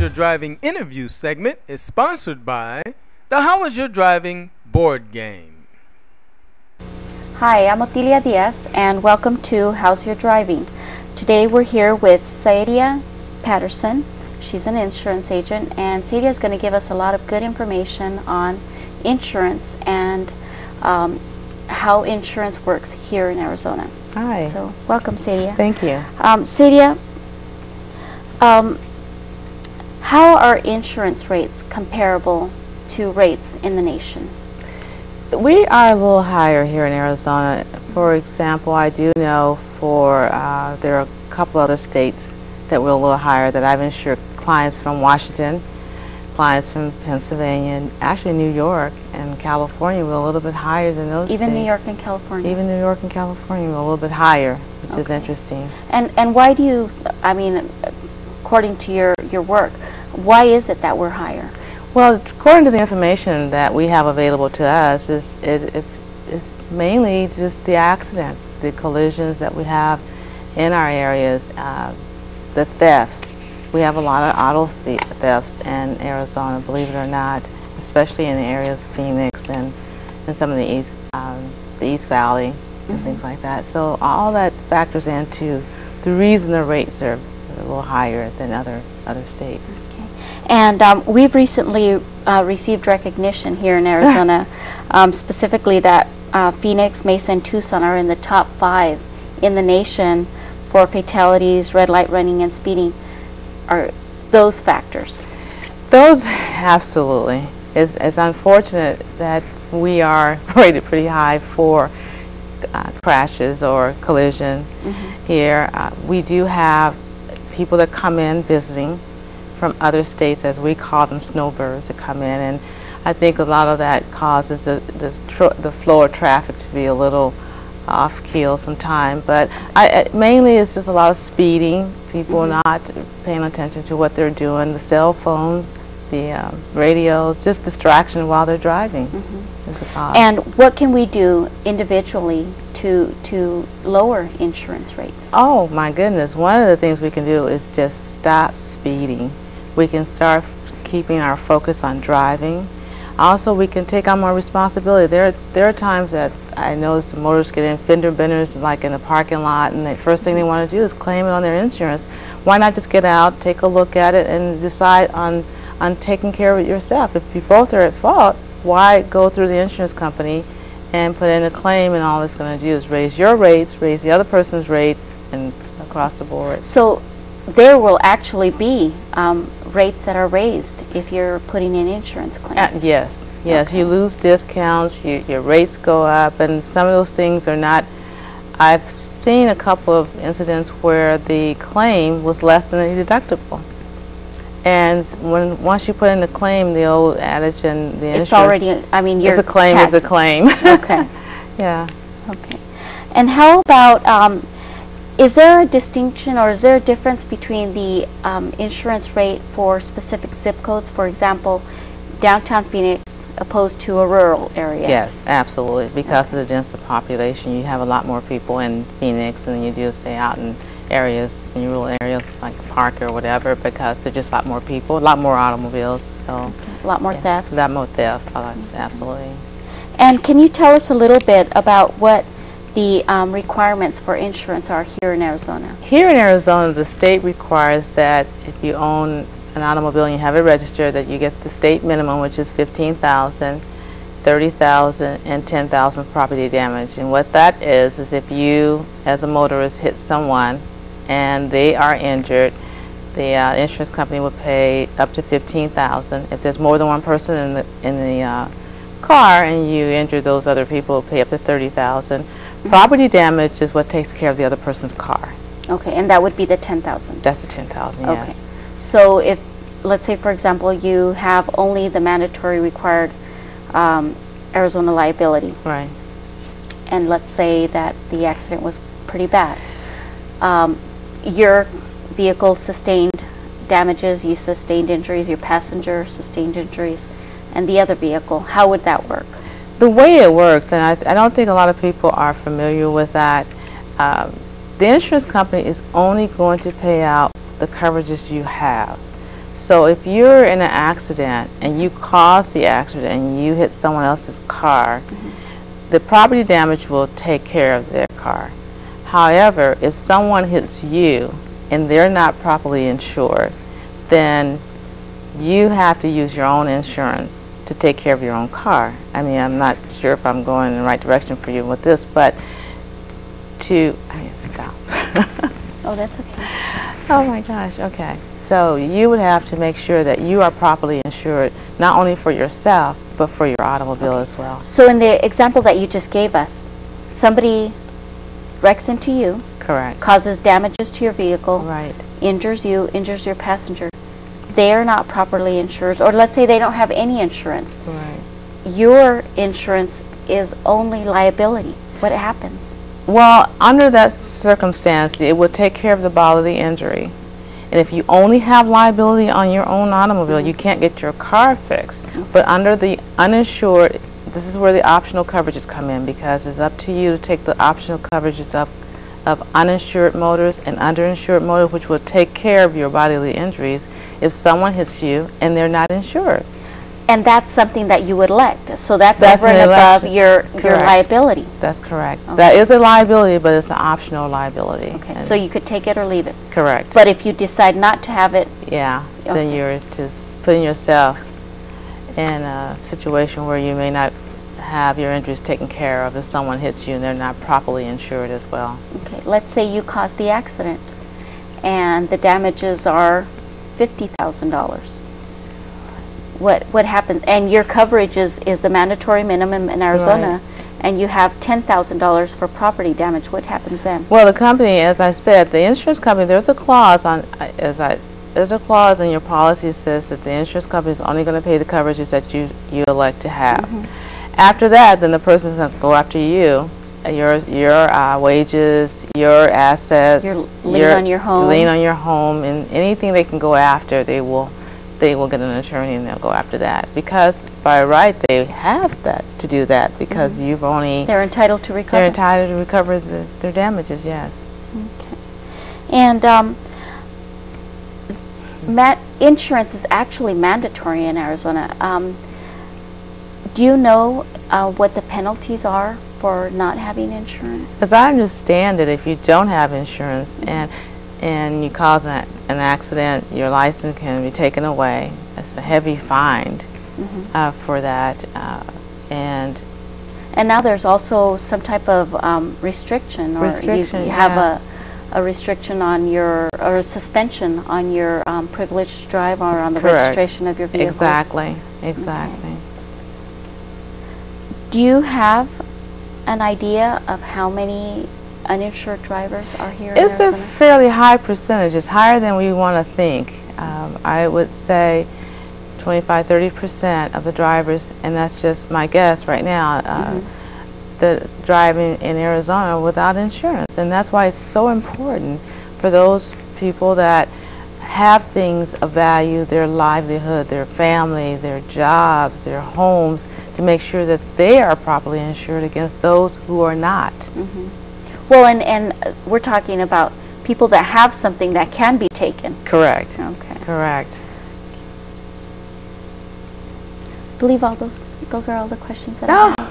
Your Driving interview segment is sponsored by the How Is Your Driving board game. Hi, I'm Otilia Diaz and welcome to How's Your Driving. Today we're here with Sadia Patterson. She's an insurance agent, and Sadia is going to give us a lot of good information on insurance and how insurance works here in Arizona. Hi. So welcome, Sadia. Thank you. Sadia, how are insurance rates comparable to rates in the nation? We are a little higher here in Arizona. For example, I do know there are a couple other states that we're a little higher that I've insured clients from Washington, clients from Pennsylvania, and actually New York and California. We're a little bit higher than those states. Even New York and California? Even New York and California, we're a little bit higher, which is interesting. And why do you, I mean, according to your work, why is it that we're higher? Well, according to the information that we have available to us, it's mainly just the accident, the collisions that we have in our areas, the thefts. We have a lot of auto thefts in Arizona, believe it or not, especially in the areas of Phoenix and some of the East Valley and things like that. So all that factors into the reason the rates are a little higher than other states. Okay. And we've recently received recognition here in Arizona, specifically that Phoenix, Mesa, and Tucson are in the top 5 in the nation for fatalities, red light running, and speeding. Are those factors? Those, absolutely. It's unfortunate that we are rated pretty high for crashes or collision here. We do have people that come in visiting from other states, as we call them, snowbirds, that come in, and I think a lot of that causes the flow of traffic to be a little off keel sometime. But mainly it's just a lot of speeding, people not paying attention to what they're doing, the cell phones, the radios, just distraction while they're driving is a cause. And what can we do individually to lower insurance rates? Oh my goodness, one of the things we can do is just stop speeding. We can start keeping our focus on driving. Also, we can take on more responsibility. There are times that I notice the motorists get in fender benders like in the parking lot, and the first thing they want to do is claim it on their insurance. Why not just get out, take a look at it, and decide on taking care of it yourself? If you both are at fault, why go through the insurance company and put in a claim, and all it's going to do is raise your rates, raise the other person's rate, and across the board. So there will actually be rates that are raised if you're putting in insurance claims? Yes. Okay. You lose discounts, your rates go up, and some of those things are not. I've seen a couple of incidents where the claim was less than the deductible. And once you put in the claim, the old adage and the insurance, it's already, I mean, you're a claim is a claim. Okay. Yeah. Okay. And how about, is there a distinction or is there a difference between the insurance rate for specific zip codes, for example, downtown Phoenix opposed to a rural area? Yes, absolutely. Because of the denser population, you have a lot more people in Phoenix than you do, say, out in rural areas like Park or whatever, because there's just a lot more people, a lot more automobiles. So a lot more thefts? A lot more theft, absolutely. And can you tell us a little bit about what the requirements for insurance are here in Arizona? Here in Arizona, the state requires that if you own an automobile and you have it registered, that you get the state minimum, which is $15,000, $30,000, and $10,000 property damage. And what that is if you, as a motorist, hit someone and they are injured, the insurance company will pay up to $15,000. If there's more than one person in the car and you injure those other people, will pay up to $30,000. Property damage is what takes care of the other person's car. Okay, and that would be the $10,000. That's the $10,000. Okay. Yes. So if, let's say, for example, you have only the mandatory required Arizona liability. Right. And let's say that the accident was pretty bad. Your vehicle sustained damages, you sustained injuries, your passenger sustained injuries, and the other vehicle. How would that work? The way it works, and I don't think a lot of people are familiar with that, the insurance company is only going to pay out the coverages you have. So if you're in an accident and you caused the accident and you hit someone else's car, the property damage will take care of their car. However, if someone hits you and they're not properly insured, then you have to use your own insurance to take care of your own car. I mean, I'm not sure if I'm going in the right direction for you with this, but stop. Oh, that's okay. Oh my gosh, okay. So you would have to make sure that you are properly insured, not only for yourself, but for your automobile as well. So in the example that you just gave us, somebody wrecks into you, Correct. causes damages to your vehicle, Right. injures you, injures your passenger. They are not properly insured, or let's say they don't have any insurance. Right. Your insurance is only liability. What happens? Well, under that circumstance, it would take care of the bodily injury. And if you only have liability on your own automobile, you can't get your car fixed. But under the uninsured, this is where the optional coverages come in, because it's up to you to take the optional coverages up of uninsured motors and underinsured motors, which will take care of your bodily injuries if someone hits you and they're not insured. And that's something that you would elect. So that's over an and above election. your Correct. liability. That's correct. Okay. That is a liability, but it's an optional liability. Okay. And So you could take it or leave it. correct. But if you decide not to have it, Yeah, then Okay. you're just putting yourself in a situation where you may not have your injuries taken care of if someone hits you and they're not properly insured as well. okay, let's say you caused the accident and the damages are $50,000. What happens? And your coverage is the mandatory minimum in Arizona, and you have $10,000 for property damage. What happens then? Well, the company, as I said, the insurance company, there's a clause on, there's a clause in your policy that says that the insurance company is only going to pay the coverages that you elect to have. After that, then the person's going to go after you, your wages, your assets, Your lien on your home. lien on your home, and anything they can go after, they will get an attorney and they'll go after that, because by right they have that to do that, because you've only They're entitled to recover. they're entitled to recover their damages. Yes. Okay. And insurance is actually mandatory in Arizona. Do you know what the penalties are for not having insurance? As I understand it, if you don't have insurance and you cause an accident, your license can be taken away. It's a heavy fine for that. And now there's also some type of restriction, or Restriction, you have yeah. a restriction on your, or a suspension on your privilege to drive, or on the Correct. registration of your vehicles. Exactly. Exactly. Do you have an idea of how many uninsured drivers are here in It's a Arizona? fairly high percentage. It's higher than we want to think. I would say 25–30% of the drivers, and that's just my guess right now, that driving in Arizona without insurance. And that's why it's so important for those people that have things of value, their livelihood, their family, their jobs, their homes, to make sure that they are properly insured against those who are not. Well, and we're talking about people that have something that can be taken. Correct. Okay. Correct. I believe those are all the questions that I have.